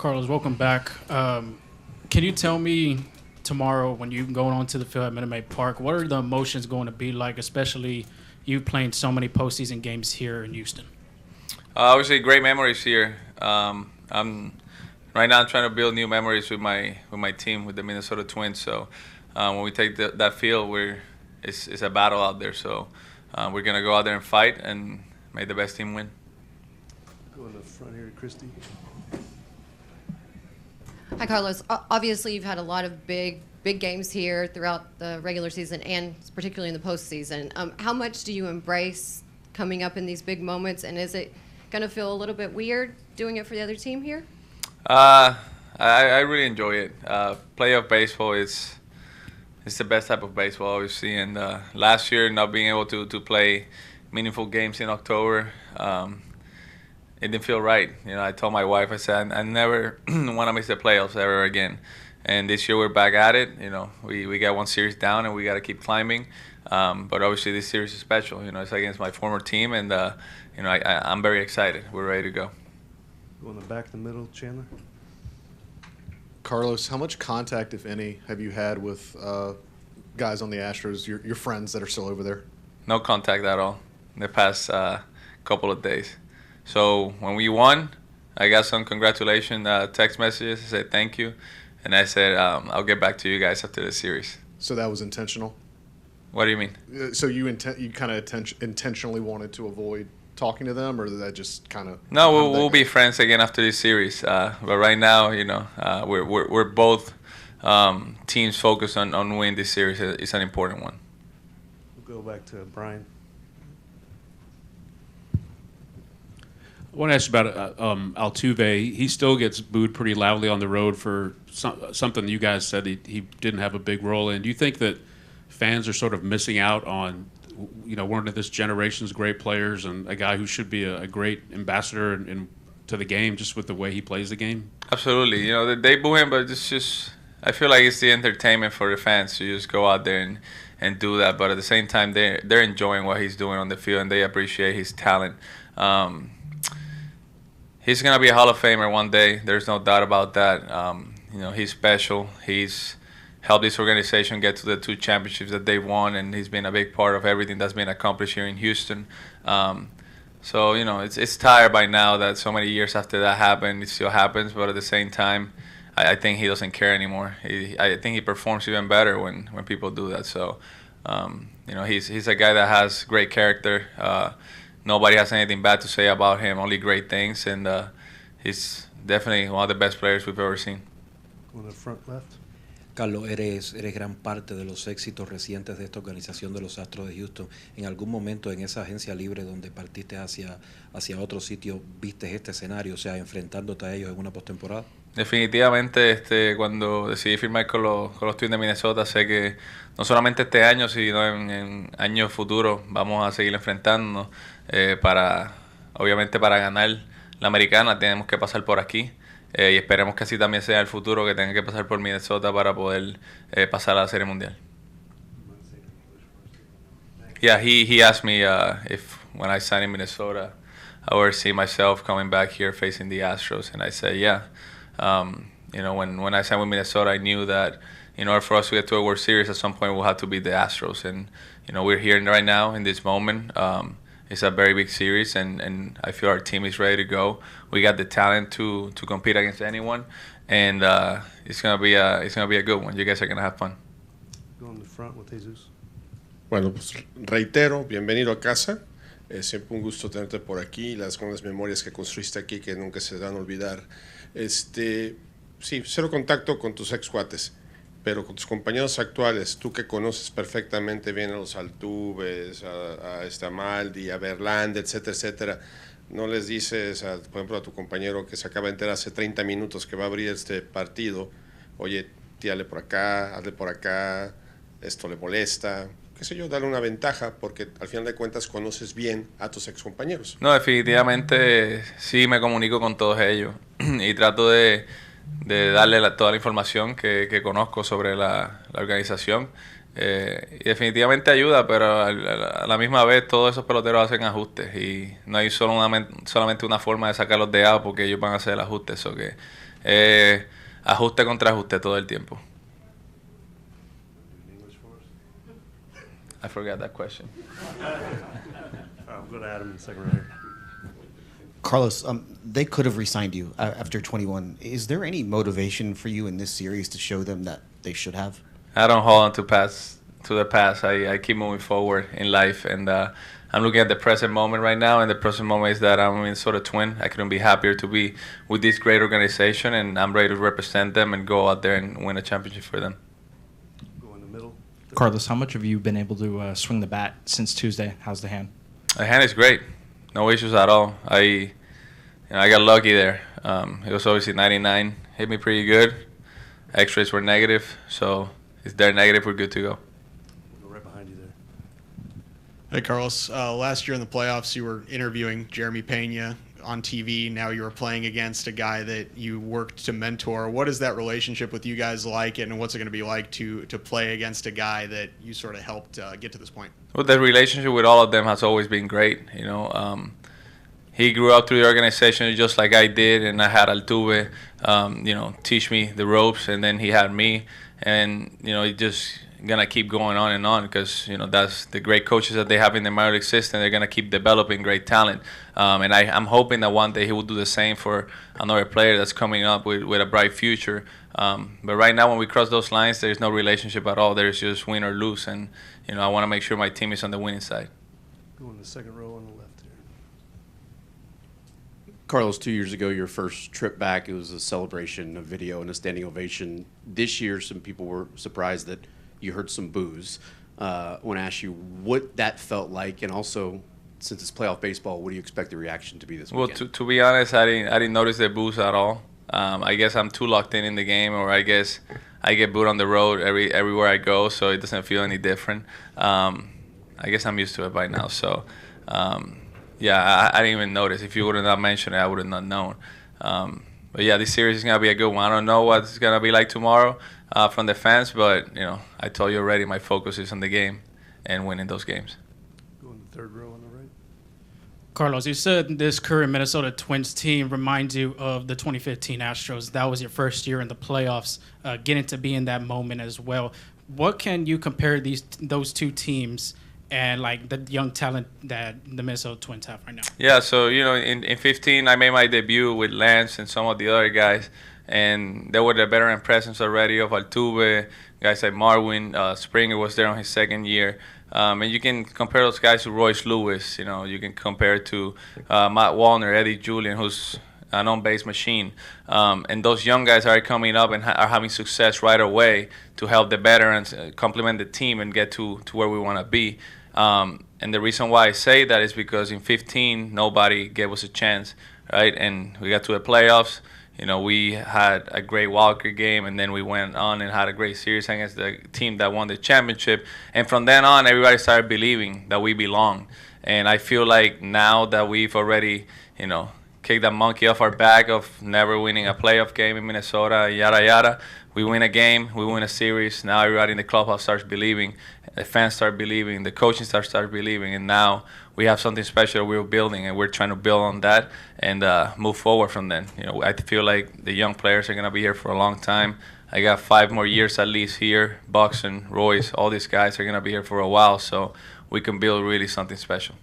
Carlos, welcome back. Can you tell me tomorrow when you're going onto the field at Minute Maid Park, what are the emotions going to be like, especially you playing so many postseason games here in Houston? Obviously, great memories here. I'm right now trying to build new memories with my team, with the Minnesota Twins. So when we take that field, it's a battle out there. So we're gonna go out there and fight and make the best team win. Go in the front here, Christy. Hi, Carlos. Obviously, you've had a lot of big games here throughout the regular season and particularly in the postseason. How much do you embrace coming up in these big moments, and is it going to feel a little bit weird doing it for the other team here? I really enjoy it. Playoff baseball is the best type of baseball, obviously. And last year, not being able to play meaningful games in October, it didn't feel right. You know, I told my wife, I said, I never want to miss the playoffs ever again. And this year we're back at it. You know, we got one series down and we got to keep climbing. But obviously this series is special. You know, it's against my former team, and you know, I'm very excited. We're ready to go. Go in the back, the middle, Chandler. Carlos, how much contact, if any, have you had with guys on the Astros, your friends that are still over there? No contact at all in the past couple of days. So when we won, I got some congratulation text messages. I said thank you, and I said I'll get back to you guys after the series. So that was intentional? What do you mean? So you kind of intentionally wanted to avoid talking to them, or that just kind of? No, we'll be friends again after this series. But right now, you know, we're both teams focused on winning this series. It's an important one. We'll go back to Brian. I want to ask you about Altuve. He still gets booed pretty loudly on the road for something you guys said he didn't have a big role in. Do you think that fans are sort of missing out on, you know, one of this generation's great players and a guy who should be a great ambassador to the game just with the way he plays the game? Absolutely. You know, they boo him, but it's just, I feel like it's the entertainment for the fans to just go out there and do that. But at the same time, they're enjoying what he's doing on the field, and they appreciate his talent. He's going to be a Hall of Famer one day. There's no doubt about that. You know, he's special. He's helped this organization get to the 2 championships that they won, and he's been a big part of everything that's been accomplished here in Houston. So, you know, it's tired by now that so many years after that happened, it still happens. But at the same time, I think he doesn't care anymore. I think he performs even better when people do that. So, you know, he's a guy that has great character. Nobody has anything bad to say about him, only great things, and he's definitely one of the best players we've ever seen. On the front left. Carlos, eres gran parte de los éxitos recientes de esta organización de los Astros de Houston. ¿En algún momento en esa agencia libre donde partiste hacia otro sitio, viste este escenario, o sea, enfrentándote a ellos en una postemporada? Definitivamente, cuando decidí firmar con los Twins de Minnesota, sé que no solamente este año, sino en años futuros vamos a seguir enfrentándonos. Obviamente para ganar la americana tenemos que pasar por aquí, y esperemos que así también sea el futuro, que tenga que pasar por Minnesota para poder pasar a la Serie Mundial. Yeah, he asked me if when I signed in Minnesota, I would see myself coming back here facing the Astros, and I said, yeah. You know, when I signed with Minnesota, I knew that in order for us to get to a World Series, at some point we'll have to beat the Astros, and you know, we're here right now in this moment. It's a very big series, and I feel our team is ready to go. We got the talent to compete against anyone, and it's gonna be a good one. You guys are gonna have fun. Go in the front with Jesus. Bueno, pues reitero, bienvenido a casa. Siempre un gusto tenerte por aquí, las grandes memorias que construiste aquí que nunca se van a olvidar. Sí, cero contacto con tus ex cuates, pero con tus compañeros actuales, tú que conoces perfectamente bien a los Altuves, a Maldi, a Verlander, etcétera, etcétera, no les dices, por ejemplo, a tu compañero que se acaba de enterar hace 30 minutos que va a abrir este partido, oye, tírale por acá, hazle por acá, esto le molesta, qué sé yo, darle una ventaja, porque al final de cuentas conoces bien a tus ex compañeros. No, definitivamente sí me comunico con todos ellos y trato de darle toda la información que conozco sobre la organización. Y definitivamente ayuda, pero a la misma vez todos esos peloteros hacen ajustes y no hay solamente una forma de sacarlos de out porque ellos van a hacer el ajuste. Eso que Ajuste contra ajuste todo el tiempo. In English for us? I forgot that question. All right, we'll go to Adam in the second row here. Carlos, they could have re-signed you after 21. Is there any motivation for you in this series to show them that they should have? I don't hold on to the past. I keep moving forward in life, and I'm looking at the present moment right now, and the present moment is that I'm a Minnesota Twin. I couldn't be happier to be with this great organization, and I'm ready to represent them and go out there and win a championship for them. Go in the middle. Carlos, how much have you been able to swing the bat since Tuesday? How's the hand? The hand is great. No issues at all. I got lucky there. It was obviously 99. Hit me pretty good. X-rays were negative, so if they're negative, we're good to go. We'll go right behind you there. Hey, Carlos. Last year in the playoffs, you were interviewing Jeremy Pena on TV. Now you were playing against a guy that you worked to mentor. What is that relationship with you guys like, and what's it going to be like to play against a guy that you sort of helped get to this point? Well, the relationship with all of them has always been great. He grew up through the organization just like I did, and I had Altuve, teach me the ropes, and then he had me, and he just gonna keep going on and on because that's the great coaches that they have in the minor league system. They're gonna keep developing great talent, and I'm hoping that one day he will do the same for another player that's coming up with a bright future. But right now, when we cross those lines, there's no relationship at all. There's just win or lose, and I want to make sure my team is on the winning side. Go in the second row on the left here. Carlos, 2 years ago, your first trip back, it was a celebration, a video, and a standing ovation. This year, some people were surprised that you heard some boos. I want to ask you what that felt like, and also, since it's playoff baseball, what do you expect the reaction to be this weekend? Well, to be honest, I didn't notice the boos at all. I guess I'm too locked in the game, or I guess I get booed on the road everywhere I go, so it doesn't feel any different. I guess I'm used to it by now. So, I didn't even notice. If you would have not mentioned it, I would have not known. But yeah, this series is gonna be a good one. I don't know what it's gonna be like tomorrow from the fans, but I told you already. My focus is on the game and winning those games. Go in the third row on the right. Carlos, you said this current Minnesota Twins team reminds you of the 2015 Astros. That was your first year in the playoffs, getting to be in that moment as well. What can you compare those two teams and like the young talent that the Minnesota Twins have right now? Yeah, so in 15 I made my debut with Lance and some of the other guys, and they were the veteran presence already of Altuve, guys like Marwin. Springer was there on his second year. And you can compare those guys to Royce Lewis. You can compare to Matt Wallner, Eddie Julian, who's an on-base machine. And those young guys are coming up and are having success right away to help the veterans complement the team and get to where we want to be. And the reason why I say that is because in 15, nobody gave us a chance, right? And we got to the playoffs. We had a great wildcard game, and then we went on and had a great series against the team that won the championship. And from then on, everybody started believing that we belong. And I feel like now that we've already, kicked that monkey off our back of never winning a playoff game in Minnesota, yada, yada, we win a game, we win a series. Now everybody in the clubhouse starts believing, the fans start believing, the coaching staff starts believing, and now we have something special we're building, and we're trying to build on that and move forward from then. I feel like the young players are going to be here for a long time. I got 5 more years at least here. Buxton, Royce, all these guys are going to be here for a while, so we can build really something special.